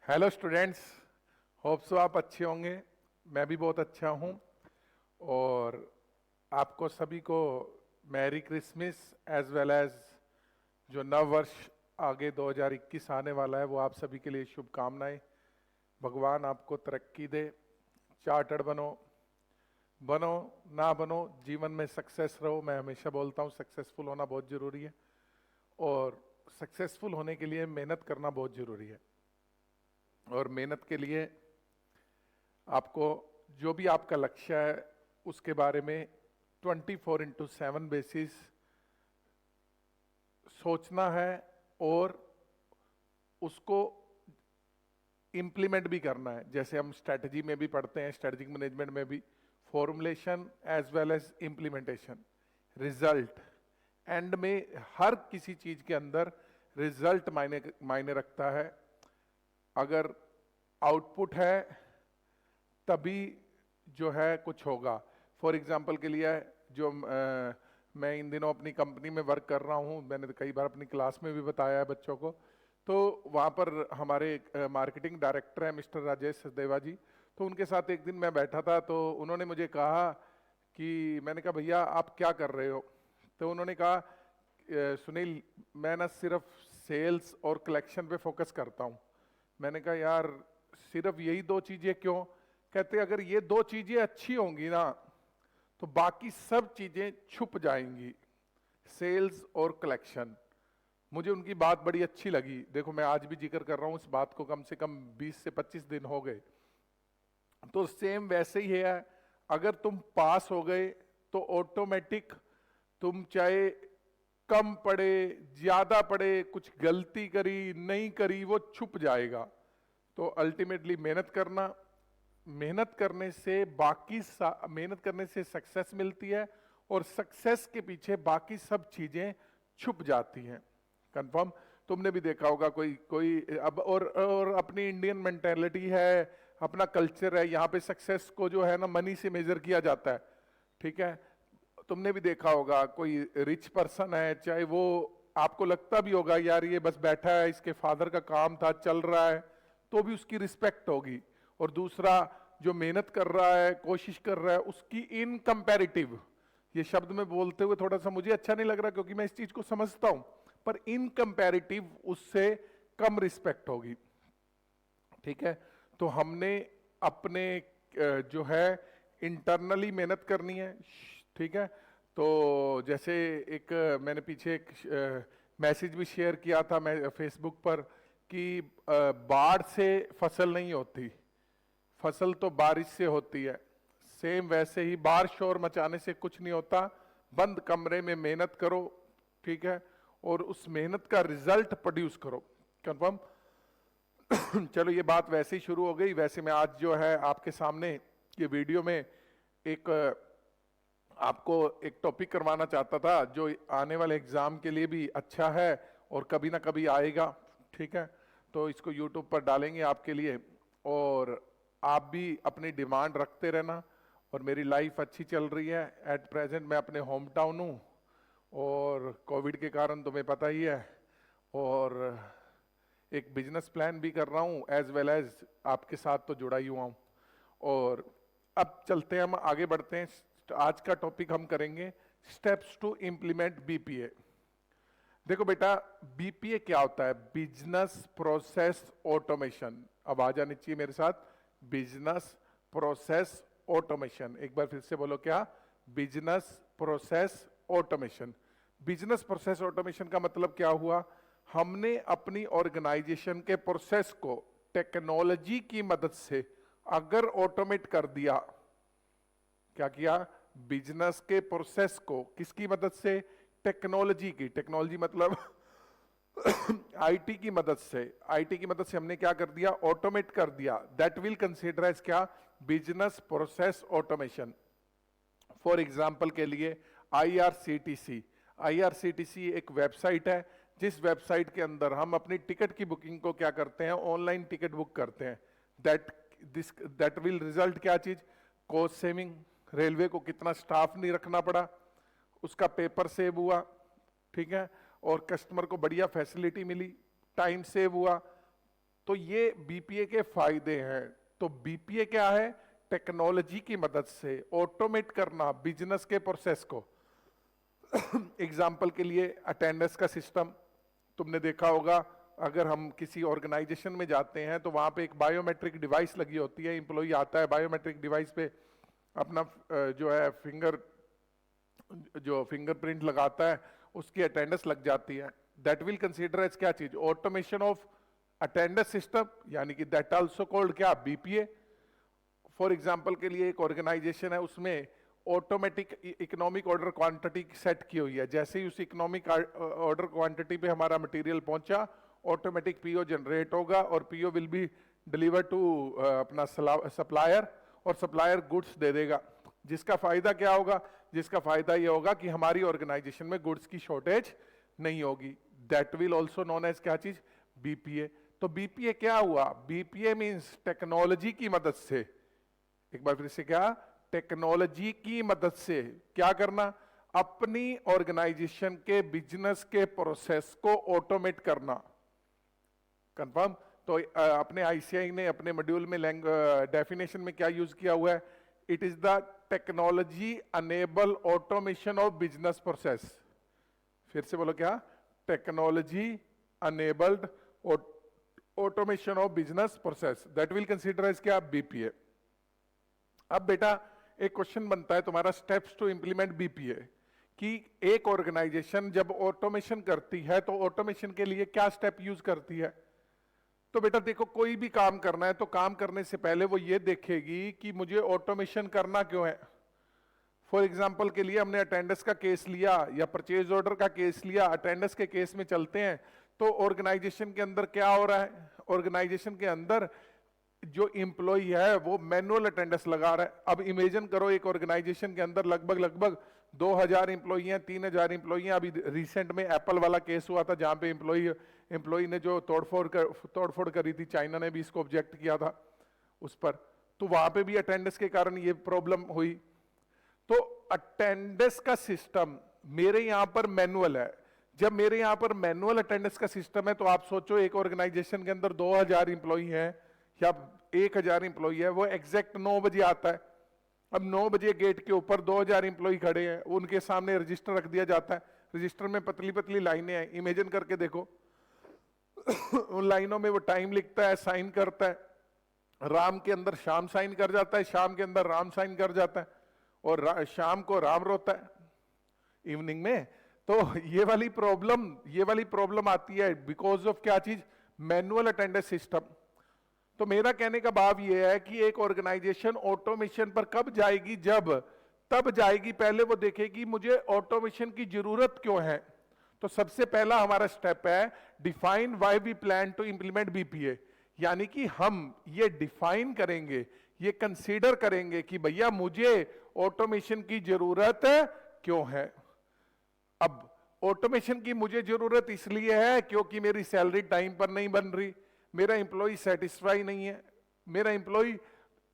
Hello students, hope so आप अच्छे होंगे। मैं भी बहुत अच्छा हूँ। और आपको सभी को merry Christmas as well as जो नव वर्ष आगे 2021 आने वाला है वो आप सभी के लिए शुभकामनाएं। भगवान आपको तरक्की दे, चार्टर्ड बनो, बनो ना बनो, जीवन में सक्सेस रहो। मैं हमेशा बोलता हूँ सक्सेसफुल होना बहुत ज़रूरी है और सक्सेसफुल होने के लिए मेहनत करना बहुत ज़रूरी है। और मेहनत के लिए आपको जो भी आपका लक्ष्य है उसके बारे में 24/7 बेसिस सोचना है और उसको इम्प्लीमेंट भी करना है। जैसे हम स्ट्रेटजी में भी पढ़ते हैं, स्ट्रेटेजिक मैनेजमेंट में भी, formulation as well as implementation, result end में हर किसी चीज के अंदर रिजल्ट मायने मायने रखता है। अगर आउटपुट है तभी जो है कुछ होगा। फॉर एग्जाम्पल के लिए जो मैं इन दिनों अपनी कंपनी में वर्क कर रहा हूँ, मैंने तो कई बार अपनी क्लास में भी बताया है बच्चों को। तो वहाँ पर हमारे मार्केटिंग डायरेक्टर हैं मिस्टर राजेश सचदेवा जी। तो उनके साथ एक दिन मैं बैठा था तो उन्होंने मुझे कहा कि, मैंने कहा भैया आप क्या कर रहे हो? तो उन्होंने कहा सुनील, मैं ना सिर्फ सेल्स और कलेक्शन पे फोकस करता हूँ। मैंने कहा यार सिर्फ यही दो चीजें क्यों? कहते अगर ये दो चीजें अच्छी होंगी ना तो बाकी सब चीजें छुप जाएंगी, सेल्स और कलेक्शन। मुझे उनकी बात बड़ी अच्छी लगी। देखो मैं आज भी जिक्र कर रहा हूं इस बात को, कम से कम 20 से 25 दिन हो गए। तो सेम वैसे ही है, अगर तुम पास हो गए तो ऑटोमेटिक तुम चाहे कम पढ़े ज्यादा पढ़े, कुछ गलती करी नहीं करी, वो छुप जाएगा। तो अल्टीमेटली मेहनत करना, मेहनत करने से मेहनत करने से सक्सेस मिलती है और सक्सेस के पीछे बाकी सब चीजें छुप जाती हैं। कंफर्म? तुमने भी देखा होगा कोई कोई अब और अपनी इंडियन मेंटेलिटी है, अपना कल्चर है, यहाँ पे सक्सेस को जो है ना मनी से मेजर किया जाता है। ठीक है, तुमने भी देखा होगा कोई रिच पर्सन है, चाहे वो आपको लगता भी होगा यार ये बस बैठा है, इसके फादर का काम था चल रहा है, तो भी उसकी रिस्पेक्ट होगी। और दूसरा जो मेहनत कर रहा है, कोशिश कर रहा है, उसकी इन कंपैरेटिव, ये शब्द में बोलते हुए थोड़ा सा मुझे अच्छा नहीं लग रहा क्योंकि मैं इस चीज को समझता हूं, पर इन कंपैरेटिव उससे कम रिस्पेक्ट होगी। ठीक है, तो हमने अपने जो है इंटरनली मेहनत करनी है। ठीक है, तो जैसे एक मैंने पीछे एक मैसेज भी शेयर किया था मैं फेसबुक पर कि बाढ़ से फसल नहीं होती, फसल तो बारिश से होती है। सेम वैसे ही बाहर शोर मचाने से कुछ नहीं होता, बंद कमरे में मेहनत करो। ठीक है, और उस मेहनत का रिजल्ट प्रोड्यूस करो। कंफर्म? चलो ये बात वैसे ही शुरू हो गई। वैसे मैं आज जो है आपके सामने ये वीडियो में एक आपको एक टॉपिक करवाना चाहता था जो आने वाले एग्जाम के लिए भी अच्छा है और कभी ना कभी आएगा। ठीक है, तो इसको यूट्यूब पर डालेंगे आपके लिए और आप भी अपनी डिमांड रखते रहना। और मेरी लाइफ अच्छी चल रही है एट प्रेजेंट। मैं अपने होम टाउन हूँ और कोविड के कारण तुम्हें पता ही है, और एक बिजनेस प्लान भी कर रहा हूँ एज वेल एज आपके साथ तो जुड़ा ही हुआ हूँ। और अब चलते हैं, हम आगे बढ़ते हैं। आज का टॉपिक हम करेंगे स्टेप्स टू इम्प्लीमेंट बीपीए। देखो बेटा, बीपीए क्या होता है? Business process automation. अब आ जानी चाहिए मेरे साथ, बिजनेस प्रोसेस ऑटोमेशन। एक बार फिर से बोलो, क्या? Business process automation. Business process automation का मतलब क्या हुआ? हमने अपनी ऑर्गेनाइजेशन के प्रोसेस को टेक्नोलॉजी की मदद से अगर ऑटोमेट कर दिया। क्या किया? बिजनेस के प्रोसेस को किसकी मदद से? टेक्नोलॉजी की। टेक्नोलॉजी मतलब आईटी की मदद से। आईटी की मदद से हमने क्या कर दिया? ऑटोमेट कर दिया। दैट विल कंसीडर एज क्या? Business process automation. For example के लिए आईआरसीटीसी। आईआरसीटीसी एक वेबसाइट है जिस वेबसाइट के अंदर हम अपनी टिकट की बुकिंग को क्या करते हैं? ऑनलाइन टिकट बुक करते हैं। दैट विल रिजल्ट क्या चीज? Cost saving. रेलवे को कितना स्टाफ नहीं रखना पड़ा, उसका पेपर सेव हुआ। ठीक है, और कस्टमर को बढ़िया फैसिलिटी मिली, टाइम सेव हुआ। तो ये बीपीए के फायदे हैं। तो बीपीए क्या है? टेक्नोलॉजी की मदद से ऑटोमेट करना बिजनेस के प्रोसेस को। एग्जाम्पल के लिए अटेंडेंस का सिस्टम तुमने देखा होगा, अगर हम किसी ऑर्गेनाइजेशन में जाते हैं तो वहां पे एक बायोमेट्रिक डिवाइस लगी होती है, एम्प्लॉय आता है, बायोमेट्रिक डिवाइस पे अपना जो है फिंगरप्रिंट लगाता है, उसकी अटेंडेंस लग जाती है। दैट विल कंसीडर एज क्या चीज? ऑटोमेशन ऑफ अटेंडेंस सिस्टम, यानी कि दैट आल्सो कॉल्ड क्या? बीपीए। फॉर एग्जांपल के लिए एक ऑर्गेनाइजेशन है, उसमें automatic economic order quantity set की हुई है। जैसे ही उस इकोनॉमिक ऑर्डर क्वांटिटी पे हमारा मटेरियल पहुंचा, ऑटोमेटिक पीओ जनरेट होगा और PO will be deliver to अपना सप्लायर, और सप्लायर गुड्स दे देगा। जिसका फायदा क्या होगा? जिसका फायदा ये होगा कि हमारी ऑर्गेनाइजेशन में गुड्स की शॉर्टेज नहीं होगी। That will also known as क्या चीज? बीपीए। तो बीपीए क्या हुआ? बीपीए मींस टेक्नोलॉजी की मदद से, एक बार फिर से क्या? टेक्नोलॉजी की मदद से क्या करना? अपनी ऑर्गेनाइजेशन के बिजनेस के प्रोसेस को ऑटोमेट करना। कंफर्म? तो अपने आईसीआई ने अपने मॉड्यूल में डेफिनेशन में क्या यूज किया हुआ है? It is the technology enable automation of business process. फिर से बोलो क्या? Technology enabled automation of business process, that will consider as क्या? बीपीए। अब बेटा एक क्वेश्चन बनता है तुम्हारा, स्टेप्स टू इंप्लीमेंट बीपीए, कि एक ऑर्गेनाइजेशन जब ऑटोमेशन करती है तो ऑटोमेशन के लिए क्या स्टेप यूज करती है? तो बेटा देखो, कोई भी काम करना है तो काम करने से पहले वो ये देखेगी कि मुझे ऑटोमेशन करना क्यों है। फॉर एग्जाम्पल के लिए हमने अटेंडेंस का केस लिया या परचेज ऑर्डर का केस लिया। अटेंडेंस के केस में चलते हैं तो ऑर्गेनाइजेशन के अंदर क्या हो रहा है? ऑर्गेनाइजेशन के अंदर जो एम्प्लॉय है वो मैनुअल अटेंडेंस लगा रहा है। अब इमेजिन करो, एक ऑर्गेनाइजेशन के अंदर लगभग 2000 एम्प्लॉय हैं, 3000 एम्प्लॉय हैं। अभी रिसेंट में एप्पल वाला केस हुआ था, जहां पे एम्प्लॉय ने जो तोड़फोड़ करी थी, चाइना ने भी इसको ऑब्जेक्ट किया था उस पर, तो वहां पे भी अटेंडेंस के कारण ये प्रॉब्लम हुई। तो अटेंडेंस का सिस्टम मेरे यहां पर मैनुअल है। जब मेरे यहां पर मैनुअल अटेंडेंस का सिस्टम है तो आप सोचो, एक ऑर्गेनाइजेशन के अंदर 2000 एम्प्लॉय हैं या 1000 एम्प्लॉय है, वो एग्जैक्ट 9 बजे आता है। अब 9 बजे गेट के ऊपर 2000 एम्प्लॉय खड़े हैं, उनके सामने रजिस्टर रख दिया जाता है। रजिस्टर में पतली पतली लाइनें हैं, इमेजिन करके देखो। उन लाइनों में वो टाइम लिखता है, साइन करता है। राम के अंदर शाम साइन कर जाता है, शाम के अंदर राम साइन कर जाता है, और शाम को राम रोता है इवनिंग में। तो ये वाली प्रॉब्लम आती है बिकॉज ऑफ क्या चीज? Manual attendance system. तो मेरा कहने का भाव ये है कि एक ऑर्गेनाइजेशन ऑटोमेशन पर कब जाएगी? तब जाएगी पहले वो देखेगी मुझे ऑटोमेशन की जरूरत क्यों है। तो सबसे पहला हमारा स्टेप है define why we plan to implement BPA, यानी कि हम ये डिफाइन करेंगे, ये कंसीडर करेंगे कि भैया मुझे ऑटोमेशन की जरूरत क्यों है। अब ऑटोमेशन की मुझे जरूरत इसलिए है क्योंकि मेरी सैलरी टाइम पर नहीं बन रही, मेरा एम्प्लॉय सेटिस्फाई नहीं है, मेरा एम्प्लॉय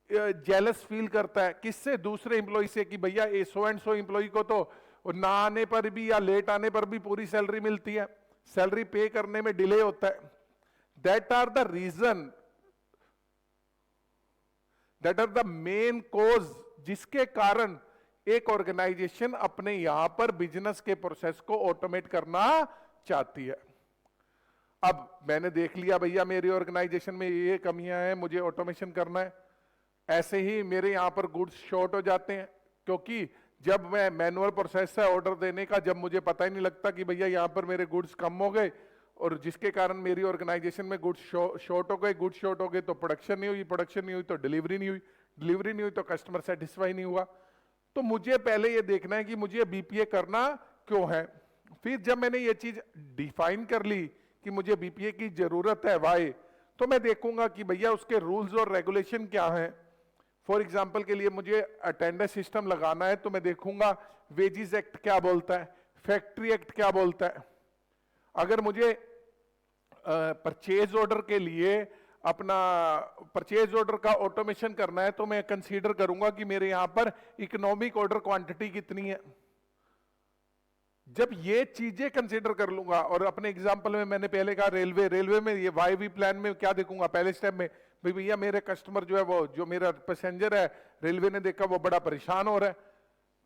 जेलस फील करता है। किससे? दूसरे एम्प्लॉय से, कि भैया सो एंड सो एम्प्लॉय को तो ना आने पर भी या लेट आने पर भी पूरी सैलरी मिलती है, सैलरी पे करने में डिले होता है। That are the reason, that are the main cause जिसके कारण एक ऑर्गेनाइजेशन अपने यहां पर बिजनेस के प्रोसेस को ऑटोमेट करना चाहती है। अब मैंने देख लिया भैया मेरी ऑर्गेनाइजेशन में ये कमियां हैं, मुझे ऑटोमेशन करना है। ऐसे ही मेरे यहां पर गुड्स शॉर्ट हो जाते हैं, क्योंकि जब मैं मैनुअल प्रोसेस है ऑर्डर देने का, जब मुझे पता ही नहीं लगता कि भैया यहां पर मेरे गुड्स कम हो गए, और जिसके कारण मेरी ऑर्गेनाइजेशन में गुड्स शॉर्ट हो गए, गुड्स शॉर्ट हो गए तो प्रोडक्शन नहीं हुई, प्रोडक्शन नहीं हुई तो डिलीवरी नहीं हुई, डिलीवरी नहीं हुई तो कस्टमर सेटिस्फाई नहीं हुआ। तो मुझे पहले ये देखना है कि मुझे बीपीए करना क्यों है। फिर जब मैंने ये चीज डिफाइन कर ली कि मुझे बीपीए की जरूरत है वाई, तो मैं देखूंगा कि भैया उसके रूल्स और रेगुलेशन क्या हैं। फॉर एग्जाम्पल के लिए मुझे अटेंडेंस सिस्टम लगाना है तो मैं देखूंगा वेजिस एक्ट क्या बोलता है, फैक्ट्री एक्ट क्या बोलता है। अगर मुझे परचेज ऑर्डर के लिए अपना परचेज ऑर्डर का ऑटोमेशन करना है तो मैं कंसीडर करूंगा कि मेरे यहां पर इकोनॉमिक ऑर्डर क्वांटिटी कितनी है। जब ये चीजें कंसीडर कर लूंगा, और अपने एग्जांपल में मैंने पहले कहा रेलवे में ये वाई वी प्लान में क्या देखूंगा पहले स्टेप में, भाई भैया मेरे कस्टमर जो है वो जो मेरा पैसेंजर है, रेलवे ने देखा वो बड़ा परेशान हो रहा है।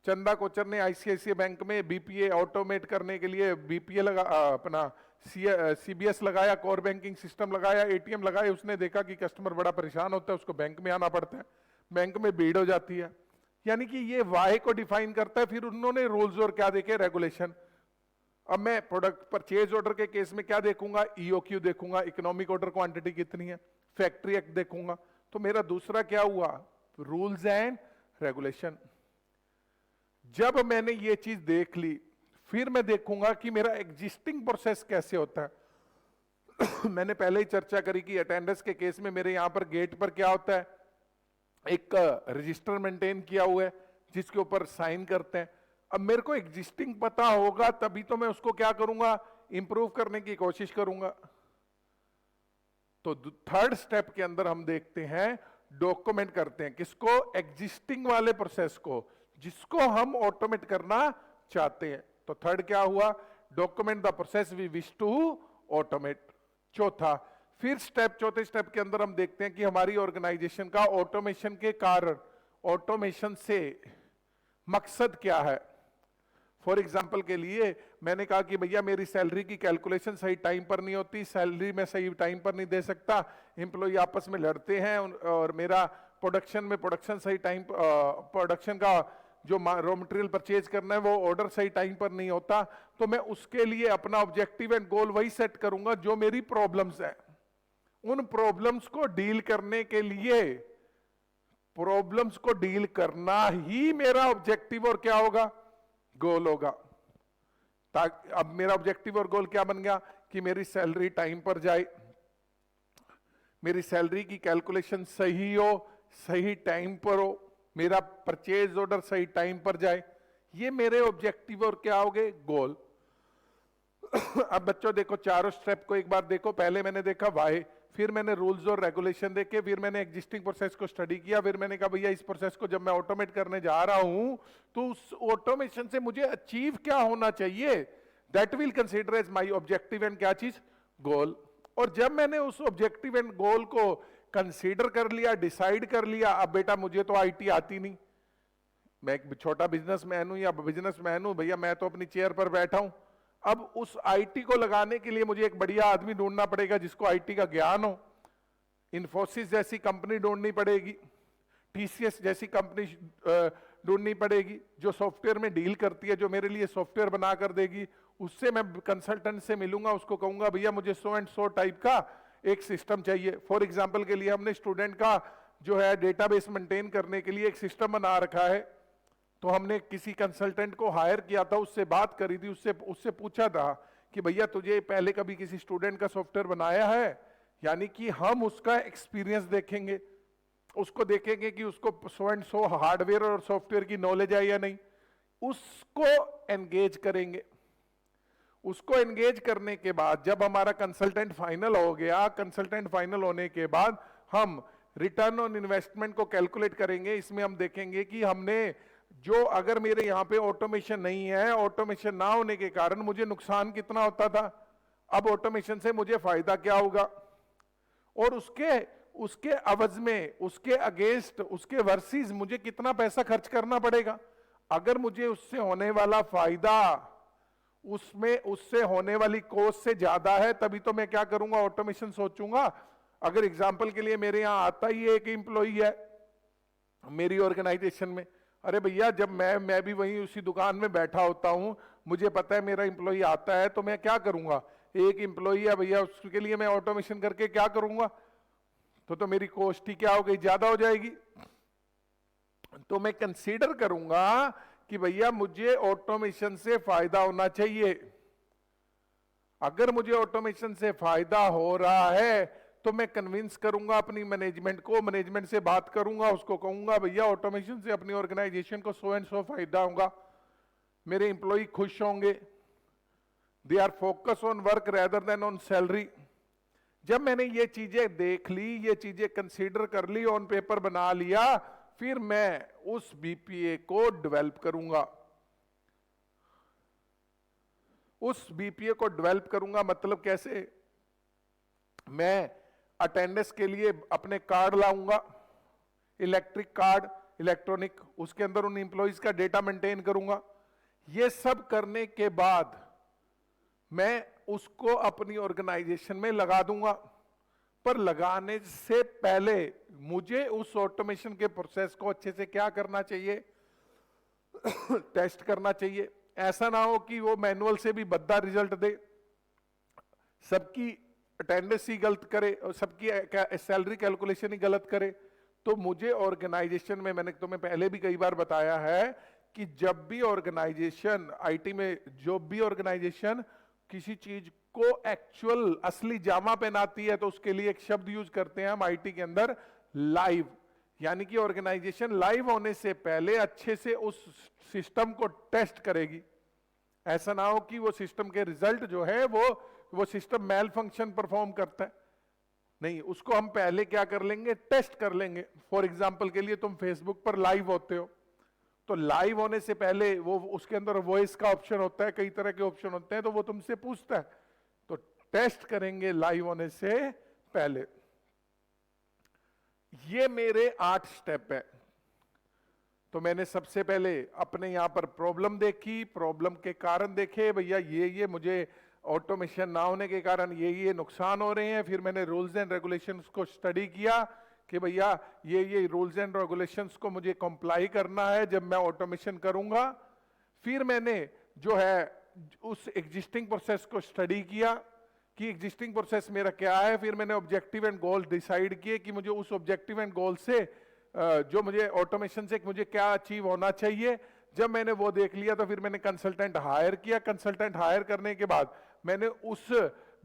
चंदा कोचर ने आईसीआईसीआई बैंक में बीपीए ऑटोमेट करने के लिए बीपीए लगा अपना सीबीएस लगाया, कोर बैंकिंग सिस्टम लगाया, एटीएम लगाए। उसने देखा कि कस्टमर बड़ा परेशान होता है, उसको बैंक में आना पड़ता है, बैंक में भीड़ हो जाती है। यानी कि ये वाई को डिफाइन करता है। फिर उन्होंने रूल्स और क्या देखे, रेगुलेशन। अब मैं प्रोडक्ट परचेज ऑर्डर के केस में क्या देखूंगा, ईओक्यू देखूंगा, इकोनॉमिक ऑर्डर क्वांटिटी कितनी है, फैक्ट्री एक्ट देखूंगा। तो मेरा दूसरा क्या हुआ, रूल्स एंड रेगुलेशन। जब मैंने ये चीज देख ली, फिर मैं देखूंगा कि मेरा एग्जिस्टिंग प्रोसेस कैसे होता है। मैंने पहले ही चर्चा करी कि अटेंडेंस के केस में मेरे यहां पर गेट पर क्या होता है, एक रजिस्टर मेंटेन किया हुआ है जिसके ऊपर साइन करते हैं। अब मेरे को एग्जिस्टिंग पता होगा तभी तो मैं उसको क्या करूंगा, इंप्रूव करने की कोशिश करूंगा। तो थर्ड स्टेप के अंदर हम देखते हैं, डॉक्यूमेंट करते हैं किसको, एग्जिस्टिंग वाले प्रोसेस को जिसको हम ऑटोमेट करना चाहते हैं। तो थर्ड क्या हुआ, document the process we wish to automate. चौथा, फिर चौथे स्टेप के अंदर हम देखते हैं कि हमारी ऑर्गेनाइजेशन का ऑटोमेशन के कारण, ऑटोमेशन से मकसद क्या है। फॉर एग्जाम्पल के लिए मैंने कहा कि भैया मेरी सैलरी की कैलकुलेशन सही टाइम पर नहीं होती, सैलरी मैं सही टाइम पर नहीं दे सकता, एम्प्लॉय आपस में लड़ते हैं, और मेरा प्रोडक्शन सही टाइम, प्रोडक्शन का जो रॉ मटेरियल परचेज करना है वो ऑर्डर सही टाइम पर नहीं होता। तो मैं उसके लिए अपना ऑब्जेक्टिव एंड गोल वही सेट करूंगा जो मेरी प्रॉब्लम्स है। उन प्रॉब्लम्स को डील करने के लिए, प्रॉब्लम्स को डील करना ही मेरा ऑब्जेक्टिव और क्या होगा, गोल होगा। ताकि अब मेरा ऑब्जेक्टिव और गोल क्या बन गया कि मेरी सैलरी टाइम पर जाए, मेरी सैलरी की कैलकुलेशन सही हो, सही टाइम पर हो, मेरा परचेज ऑर्डर सही टाइम पर जाए। ये मेरे ऑब्जेक्टिव और क्या हो गए, गोल। अब बच्चों देखो चारों स्टेप को एक बार देखो। पहले मैंने देखा वाई, फिर मैंने रूल्स और रेगुलेशन देखे, फिर मैंने एग्जिस्टिंग प्रोसेस को स्टडी किया, फिर मैंने कहा भैया इस प्रोसेस को जब मैं ऑटोमेट करने जा रहा हूं तो उस ऑटोमेशन से मुझे अचीव क्या होना चाहिए, that will consider as my objective and क्या चीज, गोल। और जब मैंने उस ऑब्जेक्टिव एंड गोल को कंसीडर कर लिया, डिसाइड कर लिया, अब बेटा मुझे तो आईटी आती नहीं, मैं एक छोटा बिजनेसमैन हूं या बिजनेसमैन हूं, भैया मैं तो अपनी चेयर पर बैठा हूं। अब उस आईटी को लगाने के लिए मुझे एक बढ़िया आदमी ढूंढना पड़ेगा जिसको आईटी का ज्ञान हो। इन्फोसिस जैसी कंपनी ढूंढनी पड़ेगी, टीसीएस जैसी कंपनी ढूंढनी पड़ेगी जो सॉफ्टवेयर में डील करती है, जो मेरे लिए सॉफ्टवेयर बना कर देगी। उससे मैं कंसल्टेंट से मिलूंगा, उसको कहूंगा भैया मुझे सो एंड सो टाइप का एक सिस्टम चाहिए। फॉर एग्जाम्पल के लिए हमने स्टूडेंट का जो है डेटाबेस मेंटेन करने के लिए एक सिस्टम बना रखा है, तो हमने किसी कंसल्टेंट को हायर किया था, उससे बात करी थी, उससे पूछा था कि भैया तुझे पहले कभी किसी स्टूडेंट का सॉफ्टवेयर बनाया है, यानी कि हम उसका एक्सपीरियंस देखेंगे, उसको देखेंगे कि उसको सो एंड सो हार्डवेयर और सॉफ्टवेयर की नॉलेज है या नहीं, उसको एंगेज करेंगे। उसको एंगेज करने के बाद जब हमारा कंसल्टेंट फाइनल हो गया, कंसल्टेंट फाइनल होने के बाद हम रिटर्न ऑन इन्वेस्टमेंट को कैलकुलेट करेंगे। इसमें हम देखेंगे कि हमने जो, अगर मेरे यहां पे ऑटोमेशन नहीं है, ऑटोमेशन ना होने के कारण मुझे नुकसान कितना होता था, अब ऑटोमेशन से मुझे फायदा क्या होगा, और उसके अवज में, उसके अगेंस्ट, उसके वर्सेस मुझे कितना पैसा खर्च करना पड़ेगा। अगर मुझे उससे होने वाला फायदा उसमें उससे होने वाली कॉस्ट से ज्यादा है, तभी तो मैं क्या करूंगा, ऑटोमेशन सोचूंगा। अगर एग्जांपल के लिए मेरे यहां आता ही एक एम्प्लॉई है मेरी ऑर्गेनाइजेशन में, अरे भैया जब मैं भी वहीं उसी दुकान में बैठा होता हूं, मुझे पता है मेरा एम्प्लॉई आता है, तो मैं क्या करूंगा, एक एम्प्लॉई है भैया, उसके लिए मैं ऑटोमेशन करके क्या करूंगा, तो मेरी कॉस्ट ही क्या हो गई, ज्यादा हो जाएगी। तो मैं कंसीडर करूंगा कि भैया मुझे ऑटोमेशन से फायदा होना चाहिए। अगर मुझे ऑटोमेशन से फायदा हो रहा है तो मैं कन्विंस करूंगा अपनी मैनेजमेंट को, मैनेजमेंट से बात करूंगा, उसको कहूंगा भैया ऑटोमेशन से अपनी ऑर्गेनाइजेशन को सो एंड सो फायदा होगा, मेरे एम्प्लॉय खुश होंगे, they are focus on work rather than on salary. जब मैंने ये चीजें देख ली, ये चीजें कंसीडर कर ली, ऑन पेपर बना लिया, फिर मैं उस बीपीए को डेवलप करूंगा। उस बीपीए को डेवलप करूंगा, मतलब कैसे? मैं अटेंडेंस के लिए अपने कार्ड लाऊंगा, इलेक्ट्रिक कार्ड, इलेक्ट्रॉनिक, उसके अंदर उन इंप्लॉइज का डेटा मेंटेन करूंगा। ये सब करने के बाद मैं उसको अपनी ऑर्गेनाइजेशन में लगा दूंगा। पर लगाने से पहले मुझे उस ऑटोमेशन के प्रोसेस को अच्छे से क्या करना चाहिए? टेस्ट करना चाहिए। ऐसा ना हो कि वो मैनुअल से भी भद्दा रिजल्ट दे, सबकी अटेंडेंस ही गलत करे और सबकी सैलरी कैलकुलेशन ही गलत करे। तो मुझे ऑर्गेनाइजेशन में, मैंने तुम्हें पहले भी कई बार बताया है कि जब भी ऑर्गेनाइजेशन, आईटी में जो भी ऑर्गेनाइजेशन किसी चीज को एक्चुअल असली जामा पहनाती है, तो उसके लिए एक शब्द यूज करते हैं हम आईटी के अंदर, लाइव। यानी कि ऑर्गेनाइजेशन लाइव होने से पहले अच्छे से उस सिस्टम को टेस्ट करेगी। ऐसा ना हो कि वो सिस्टम के रिजल्ट जो है वो सिस्टम मेल फंक्शन परफॉर्म करता है, नहीं, उसको हम पहले क्या कर लेंगे? टेस्ट कर लेंगे। फॉर एग्जांपल के लिए तुम फेसबुक पर लाइव होते हो, तो लाइव होने से पहले वो उसके अंदर वॉइस का ऑप्शन होता है, कई तरह के ऑप्शन होते हैं, तो वो तुमसे पूछता है, तो टेस्ट करेंगे लाइव होने से पहले। ये मेरे 8 स्टेप है। तो मैंने सबसे पहले अपने यहां पर प्रॉब्लम देखी, प्रॉब्लम के कारण देखे, भैया ये मुझे ऑटोमेशन ना होने के कारण ये नुकसान हो रहे हैं। फिर मैंने रूल्स एंड रेगुलेशंस को स्टडी किया कि भैया ये रूल्स एंड रेगुलेशंस को मुझे कंप्लाई करना है जब मैं ऑटोमेशन करूंगा। फिर मैंने जो है उस एग्जिस्टिंग प्रोसेस को स्टडी किया कि एग्जिस्टिंग प्रोसेस मेरा क्या है। फिर मैंने ऑब्जेक्टिव एंड गोल डिसाइड किए कि मुझे उस ऑब्जेक्टिव एंड गोल से जो मुझे ऑटोमेशन से मुझे क्या अचीव होना चाहिए। जब मैंने वो देख लिया तो फिर मैंने कंसल्टेंट हायर किया। कंसल्टेंट हायर करने के बाद मैंने उस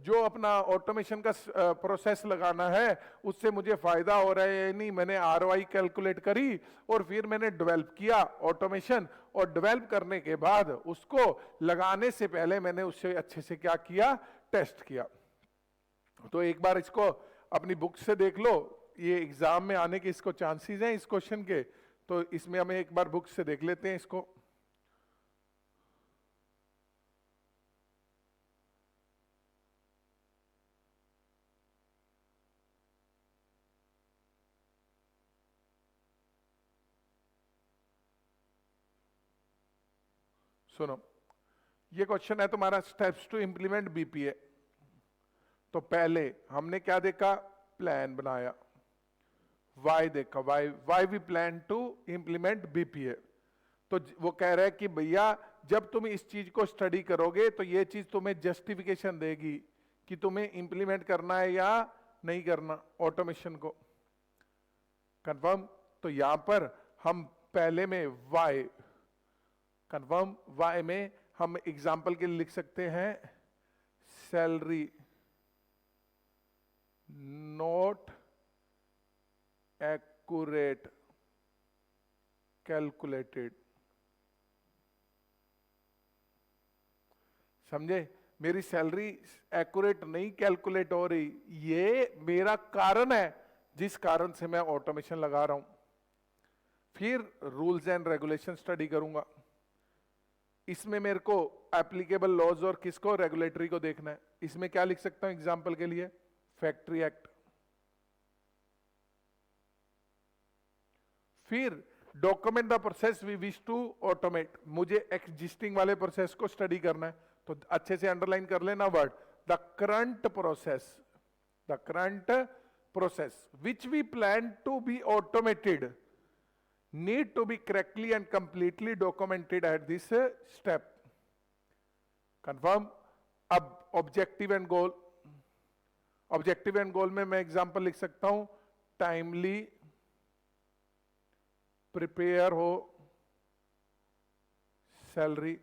जो अपना ऑटोमेशन का प्रोसेस लगाना है उससे मुझे फायदा हो रहा है या नहीं, मैंने आरओआई कैलकुलेट करी और फिर मैंने डेवलप किया ऑटोमेशन। और डेवलप करने के बाद उसको लगाने से पहले मैंने उससे अच्छे से क्या किया? टेस्ट किया। तो एक बार इसको अपनी बुक से देख लो, ये एग्जाम में आने के इसको चांसेस हैं इस क्वेश्चन के, तो इसमें हमें एक बार बुक से देख लेते हैं इसको। सुनो, ये क्वेश्चन है तुम्हारा स्टेप्स टू इंप्लीमेंट बीपीए। तो पहले हमने क्या देखा? प्लान बनाया। वाई देखा, why we plan to implement BPA. तो वो कह रहा है कि भैया जब तुम इस चीज को स्टडी करोगे तो ये चीज तुम्हें जस्टिफिकेशन देगी कि तुम्हें इंप्लीमेंट करना है या नहीं करना ऑटोमेशन को। कंफर्म? तो यहां पर हम पहले में वाई, कंफर्म, वाई में हम एग्जाम्पल के लिए लिख सकते हैं सैलरी नॉट एक्यूरेट कैलकुलेटेड। समझे? मेरी सैलरी एक्यूरेट नहीं कैलकुलेट हो रही, ये मेरा कारण है जिस कारण से मैं ऑटोमेशन लगा रहा हूं। फिर रूल्स एंड रेगुलेशन स्टडी करूंगा। इसमें मेरे को एप्लीकेबल लॉज और किसको? रेगुलेटरी को देखना है। इसमें क्या लिख सकता हूं एग्जांपल के लिए? Factory act. फिर document the process we wish to automate. मुझे एग्जिस्टिंग वाले प्रोसेस को स्टडी करना है, तो अच्छे से अंडरलाइन कर लेना word, the current process, the current process which we plan to be automated need to be correctly and completely documented at this step. Confirm? अब objective and goal, objective and goal में मैं example लिख सकता हूं timely prepare हो salary.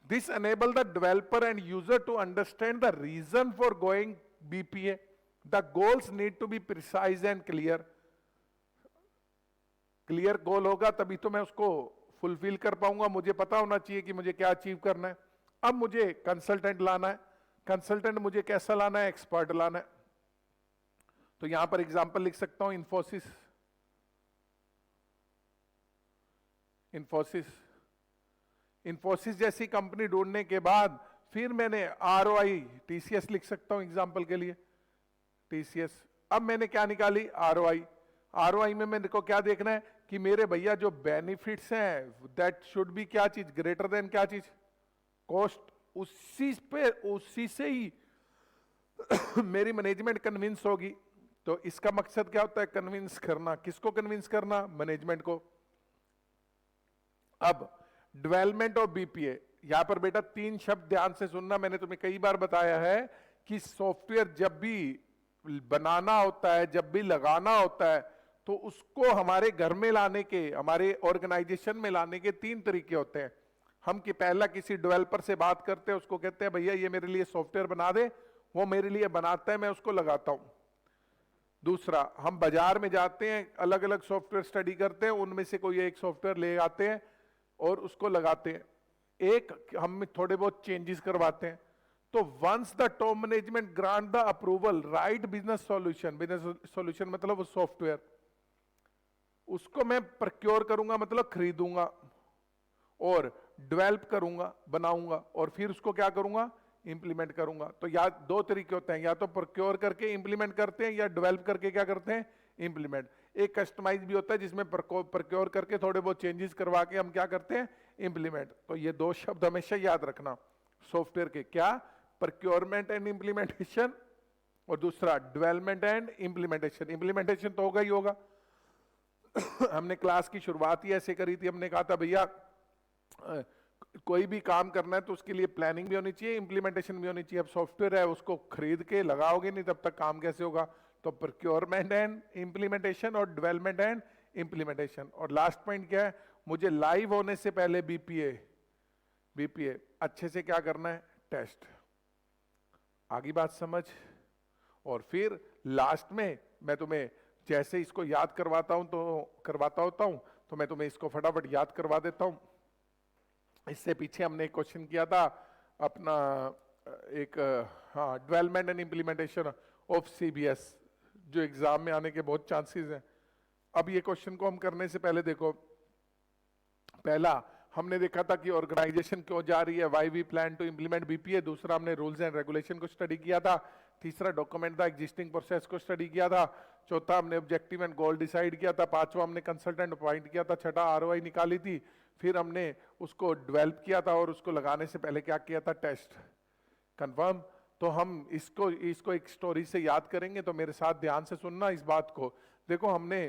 This enable the developer and user to understand the reason for going BPA. The goals need to be precise and clear. Clear goal होगा तभी तो मैं उसको फुलफिल कर पाऊंगा। मुझे पता होना चाहिए कि मुझे क्या अचीव करना है। अब मुझे कंसल्टेंट लाना है। कंसल्टेंट मुझे कैसा लाना है? एक्सपर्ट लाना है। तो यहां पर एग्जांपल लिख सकता हूं इंफोसिस। इंफोसिस इन्फोसिस जैसी कंपनी ढूंढने के बाद फिर मैंने ROI, TCS लिख सकता हूं एग्जाम्पल के लिए, TCS। अब मैंने क्या निकाली, ROI में मेरे को क्या देखना है कि मेरे भैया जो बेनिफिट्स हैं दैट शुड बी क्या चीज, ग्रेटर देन क्या चीज, कॉस्ट। उसी से ही मेरी मैनेजमेंट कन्विंस होगी। तो इसका मकसद क्या होता है, कन्विंस करना। किसको कन्विंस करना, मैनेजमेंट को। अब डेवलपमेंट ऑफ BPA, यहां पर बेटा 3 शब्द ध्यान से सुनना। मैंने तुम्हें कई बार बताया है कि सॉफ्टवेयर जब भी बनाना होता है, जब भी लगाना होता है, तो उसको हमारे घर में लाने के, हमारे ऑर्गेनाइजेशन में लाने के 3 तरीके होते हैं। हम कि पहला किसी डेवलपर से बात करते हैं, उसको कहते हैं भैया ये मेरे लिए सॉफ्टवेयर बना दे, वो मेरे लिए बनाता है, मैं उसको लगाता हूं। दूसरा, हम बाजार में जाते हैं, अलग अलग सॉफ्टवेयर स्टडी करते हैं, उनमें से कोई एक सॉफ्टवेयर ले आते हैं और उसको लगाते हैं। एक हम थोड़े बहुत चेंजेस करवाते हैं। तो once the top management grant the approval, right business solution मतलब वो सॉफ्टवेयर, उसको मैं प्रोक्योर करूंगा मतलब खरीदूंगा, और डेवलप करूंगा, बनाऊंगा, और फिर उसको क्या करूंगा, इंप्लीमेंट करूंगा। तो या 2 तरीके होते हैं, या तो प्रोक्योर करके इंप्लीमेंट करते हैं, या डेवलप करके क्या करते हैं, इंप्लीमेंट। एक कस्टमाइज भी होता है जिसमें प्रोक्योर करके थोड़े बहुत चेंजेस करवा के हम क्या करते हैं, इंप्लीमेंट। तो ये 2 शब्द हमेशा याद रखना सॉफ्टवेयर के, क्या, प्रोक्योरमेंट एंड इंप्लीमेंटेशन, और दूसरा डेवलपमेंट एंड इंप्लीमेंटेशन। इंप्लीमेंटेशन तो होगा ही होगा। हमने क्लास की शुरुआत ही ऐसे करी थी, हमने कहा था भैया कोई भी काम करना है तो उसके लिए प्लानिंग भी होनी चाहिए, इंप्लीमेंटेशन भी होनी चाहिए। अब सॉफ्टवेयर है, उसको खरीद के लगाओगे नहीं तब तक काम कैसे होगा। तो प्रोक्योरमेंट एंड इंप्लीमेंटेशन और डेवलपमेंट एंड इंप्लीमेंटेशन। और लास्ट पॉइंट क्या है, मुझे लाइव होने से पहले बीपीए अच्छे से क्या करना है, टेस्ट। आगे बात समझ। और फिर लास्ट में मैं तुम्हें जैसे इसको याद करवाता हूं तो मैं तुम्हें इसको फटाफट याद करवा देता हूं। इससे पीछे हमने एक क्वेश्चन किया था अपना, एक development and implementation of CBS, जो एग्जाम में आने के बहुत चांसेस हैं। अब ये क्वेश्चन को हम करने से पहले देखो, पहला हमने देखा था कि ऑर्गेनाइजेशन क्यों जा रही है, why we plan to implement BPA। दूसरा हमने रूल्स एंड रेगुलेशन को स्टडी किया था। तीसरा डॉक्यूमेंट द एग्जिस्टिंग प्रोसेस को स्टडी किया था। चौथा हमने ऑब्जेक्टिव एंड गोल डिसाइड किया था। पांचवा हमने कंसल्टेंट अपॉइंट किया था। छठा ROI निकाली थी। फिर हमने उसको डेवलप किया था, और उसको लगाने से पहले क्या किया था, टेस्ट। कंफर्म। तो हम इसको एक स्टोरी से याद करेंगे, तो मेरे साथ ध्यान से सुनना इस बात को। देखो, हमने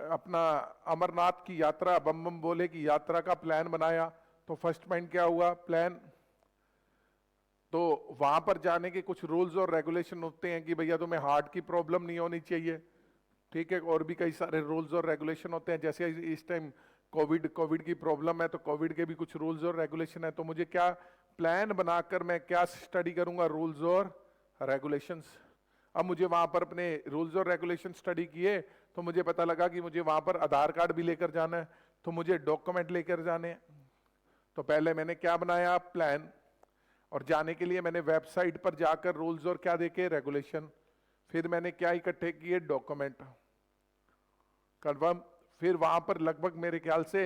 अपना अमरनाथ की यात्रा, बम बम बोले की यात्रा का प्लान बनाया। तो फर्स्ट पॉइंट क्या हुआ, प्लान। तो वहां पर जाने के कुछ रूल्स और रेगुलेशन होते हैं कि भैया तुम्हें हार्ट की प्रॉब्लम नहीं होनी चाहिए, ठीक है। और भी कई सारे रूल्स और रेगुलेशन होते हैं, जैसे इस टाइम कोविड की प्रॉब्लम है, तो कोविड के भी कुछ रूल्स और रेगुलेशन है। तो मुझे क्या प्लान बनाकर मैं क्या स्टडी करूंगा, रूल्स और रेगुलेशंस। अब मुझे वहां पर अपने रूल्स और रेगुलेशन स्टडी किए, तो मुझे पता लगा कि मुझे वहां पर आधार कार्ड भी लेकर जाना है, तो मुझे डॉक्यूमेंट लेकर जाने। तो पहले मैंने क्या बनाया, प्लान। और जाने के लिए मैंने वेबसाइट पर जाकर रूल्स और क्या देखे, रेगुलेशन। फिर मैंने क्या इकट्ठे किए, डॉक्यूमेंट। कंफर्म। फिर वहां पर लगभग मेरे ख्याल से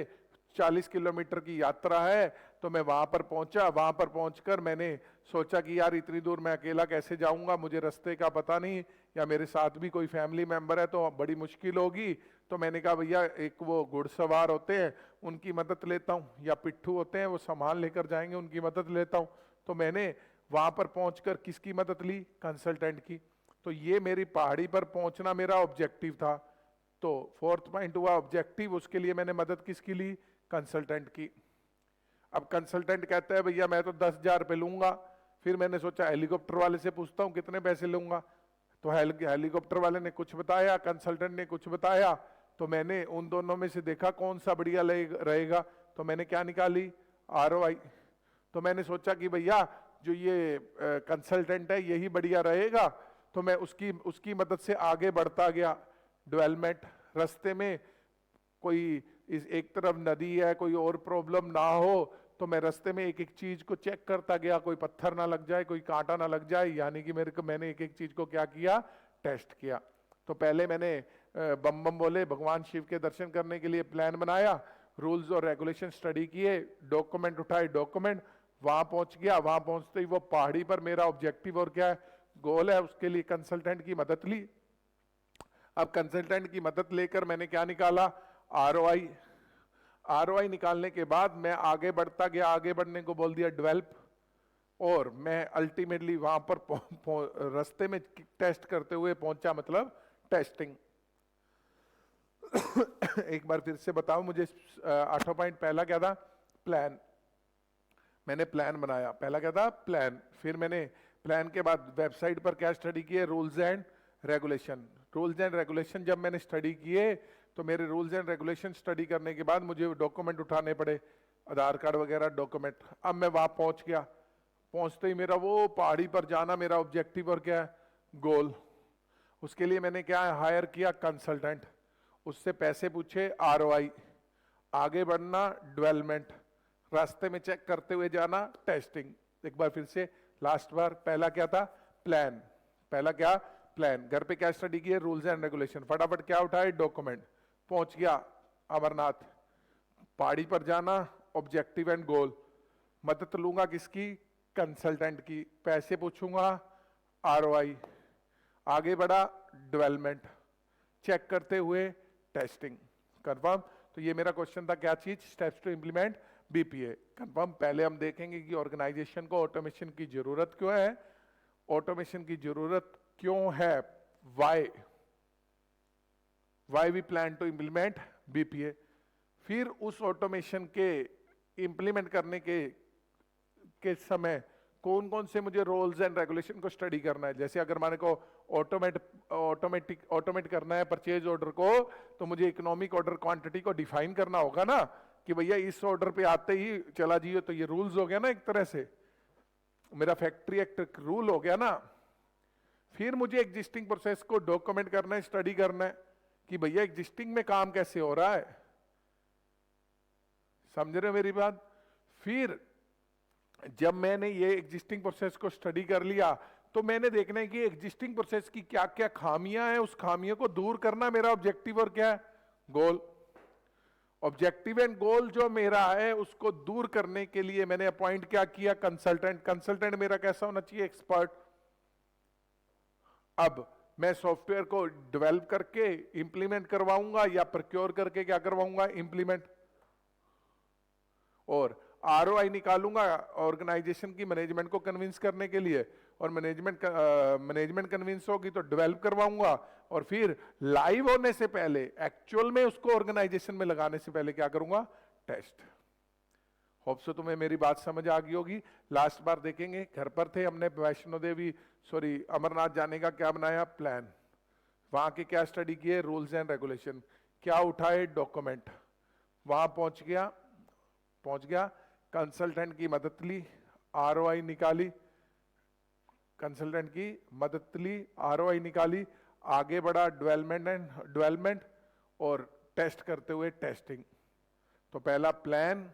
40 किलोमीटर की यात्रा है, तो मैं वहां पर पहुंचा। वहां पर पहुंचकर मैंने सोचा कि यार इतनी दूर मैं अकेला कैसे जाऊंगा, मुझे रास्ते का पता नहीं, या मेरे साथ भी कोई फैमिली मेंबर है तो बड़ी मुश्किल होगी। तो मैंने कहा भैया एक वो घुड़सवार होते हैं उनकी मदद लेता हूँ, या पिट्ठू होते हैं वो सामान लेकर जाएंगे, उनकी मदद लेता हूँ। तो मैंने वहां पर पहुंचकर किसकी मदद ली, कंसल्टेंट की। तो ये मेरी पहाड़ी पर पहुंचना मेरा ऑब्जेक्टिव था। तो 4th पॉइंट हुआ ऑब्जेक्टिव, उसके लिए मैंने मदद किसकी ली, कंसल्टेंट की। अब कंसल्टेंट कहता है भैया मैं तो 10,000 रुपये लूंगा। फिर मैंने सोचा हेलीकॉप्टर वाले से पूछता हूँ कितने पैसे लूंगा। तो हेलीकॉप्टर वाले ने कुछ बताया, कंसल्टेंट ने कुछ बताया। तो मैंने उन दोनों में से देखा कौन सा बढ़िया रहेगा। तो मैंने क्या निकाली, ROI। तो मैंने सोचा कि भैया जो ये कंसल्टेंट है यही बढ़िया रहेगा। तो मैं उसकी मदद से आगे बढ़ता गया। डेवलपमेंट, रास्ते में कोई इस एक तरफ नदी है, कोई और प्रॉब्लम ना हो, तो मैं रास्ते में एक एक चीज को चेक करता गया, कोई पत्थर ना लग जाए, कोई कांटा ना लग जाए। यानी कि मैंने एक एक चीज को क्या किया, टेस्ट किया। तो पहले मैंने बम बम बोले भगवान शिव के दर्शन करने के लिए प्लान बनाया। रूल्स और रेगुलेशन स्टडी किए, डॉक्यूमेंट उठाए, डॉक्यूमेंट वहां पहुंच गया, वहां पहुंचते ही वो पहाड़ी पर मेरा ऑब्जेक्टिव और क्या है, गोल है, उसके लिए कंसल्टेंट की मदद ली। अब कंसल्टेंट की मदद लेकर मैंने क्या निकाला, आरओआई। आरओआई निकालने के बाद मैं आगे बढ़ता गया, आगे बढ़ने को बोल दिया डेवलप, और मैं अल्टीमेटली वहां पर रास्ते में टेस्ट करते हुए पहुंचा, मतलब टेस्टिंग। एक बार फिर से बताओ मुझे, 8वां पॉइंट पहला क्या था, प्लान। मैंने प्लान बनाया, पहला क्या था, प्लान। फिर मैंने प्लान के बाद वेबसाइट पर क्या स्टडी किए, rules and regulation. Rules and regulation जब मैंने स्टडी किए तो मेरे रूल्स एंड रेगुलेशन स्टडी करने के बाद मुझे डॉक्यूमेंट उठाने पड़े, आधार कार्ड वगैरह डॉक्यूमेंट। अब मैं वहां पहुंच गया, पहुंचते ही मेरा वो पहाड़ी पर जाना मेरा ऑब्जेक्टिव और क्या है, गोल। उसके लिए मैंने क्या हायर किया, कंसल्टेंट, उससे पैसे पूछे, आरओआई, आगे बढ़ना डेवलपमेंट, रास्ते में चेक करते हुए जाना, टेस्टिंग। एक बार फिर से लास्ट बार, पहला क्या था, प्लान। पहला क्या, प्लान। घर पे क्या स्टडी किए, रूल्स एंड रेगुलेशन। फटाफट क्या उठाए, डॉक्यूमेंट। पहुंच गया अमरनाथ, पहाड़ी पर जाना, ऑब्जेक्टिव एंड गोल। मदद लूंगा किसकी, कंसल्टेंट की, पैसे पूछूंगा, आरओआई, आगे बढ़ा डेवलपमेंट, चेक करते हुए टेस्टिंग। कंफर्म। तो ये मेरा क्वेश्चन था, क्या चीज, steps to implement BPA. Confirm. पहले हम देखेंगे कि ऑर्गेनाइजेशन को ऑटोमेशन की जरूरत क्यों है, ऑटोमेशन की जरूरत क्यों है, why we plan to implement BPA. फिर उस ऑटोमेशन के इंप्लीमेंट करने के समय कौन कौन से मुझे रोल्स एंड रेगुलेशन को स्टडी करना है। जैसे अगर मैंने को ऑटोमेट करना है परचेज ऑर्डर को, तो मुझे इकोनॉमिक ऑर्डर क्वांटिटी को डिफाइन करना होगा ना, कि भैया इस ऑर्डर पे आते ही चला जियो, तो ये रूल्स हो गया ना, एक तरह से मेरा फैक्ट्री एक्ट रूल हो गया ना। फिर मुझे एग्जिस्टिंग प्रोसेस को डॉक्यूमेंट करना है, स्टडी करना है कि भैया एग्जिस्टिंग में काम कैसे हो रहा है, समझ रहे हो मेरी बात। फिर जब मैंने ये एग्जिस्टिंग प्रोसेस को स्टडी कर लिया, तो मैंने देखना है कि एग्जिस्टिंग प्रोसेस की क्या क्या खामियां हैं, उस खामियों को दूर करना मेरा ऑब्जेक्टिव और क्या है, गोल। ऑब्जेक्टिव एंड गोल जो मेरा है उसको दूर करने के लिए मैंने अपॉइंट क्या किया, कंसल्टेंट। कंसल्टेंट मेरा कैसा होना चाहिए, एक्सपर्ट। अब मैं सॉफ्टवेयर को डेवलप करके इंप्लीमेंट करवाऊंगा या प्रोक्योर करके क्या करवाऊंगा, इंप्लीमेंट। और आरओआई निकालूंगा ऑर्गेनाइजेशन की मैनेजमेंट को कन्विंस करने के लिए, और मैनेजमेंट कन्विंस होगी तो डेवलप करवाऊंगा, और फिर लाइव होने से पहले, एक्चुअल में उसको ऑर्गेनाइजेशन में लगाने से पहले क्या करूंगा, टेस्ट। होप सो तुम्हें मेरी बात समझ आ गई होगी। लास्ट बार देखेंगे, घर पर थे हमने वैष्णो देवी अमरनाथ जाने का क्या बनाया, प्लान। वहां के क्या स्टडी किए, रूल्स एंड रेगुलेशन। क्या उठाए, डॉक्यूमेंट। वहां पहुंच गया, कंसल्टेंट की मदद ली, आरओआई निकाली, कंसल्टेंट की मदद ली, आरओआई निकाली, आगे बढ़ा डेवलपमेंट और टेस्ट करते हुए टेस्टिंग। तो पहला प्लान,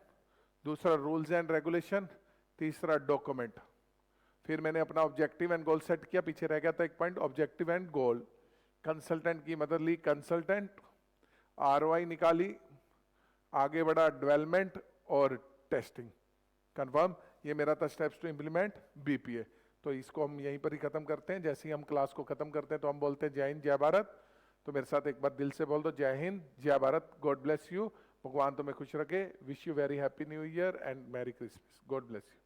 दूसरा रूल्स एंड रेगुलेशन, तीसरा डॉक्यूमेंट। फिर मैंने अपना ऑब्जेक्टिव एंड गोल सेट किया, पीछे रह गया था एक point, objective and goal. Consultant की मदद ली, कंसल्टेंट, आरओआई निकाली, आगे बढ़ा डेवलपमेंट और टेस्टिंग। कंफर्म। ये मेरा था स्टेप्स टू इंप्लीमेंट बीपीए। तो इसको हम यहीं पर ही खत्म करते हैं। जैसे ही हम क्लास को खत्म करते हैं तो हम बोलते हैं जय हिंद जय भारत। तो मेरे साथ एक बार दिल से बोल दो, जय हिंद जय भारत, गॉड ब्लेस यू। भगवान तुम्हें खुश रखे। Wish you very happy new year and merry Christmas. God bless you.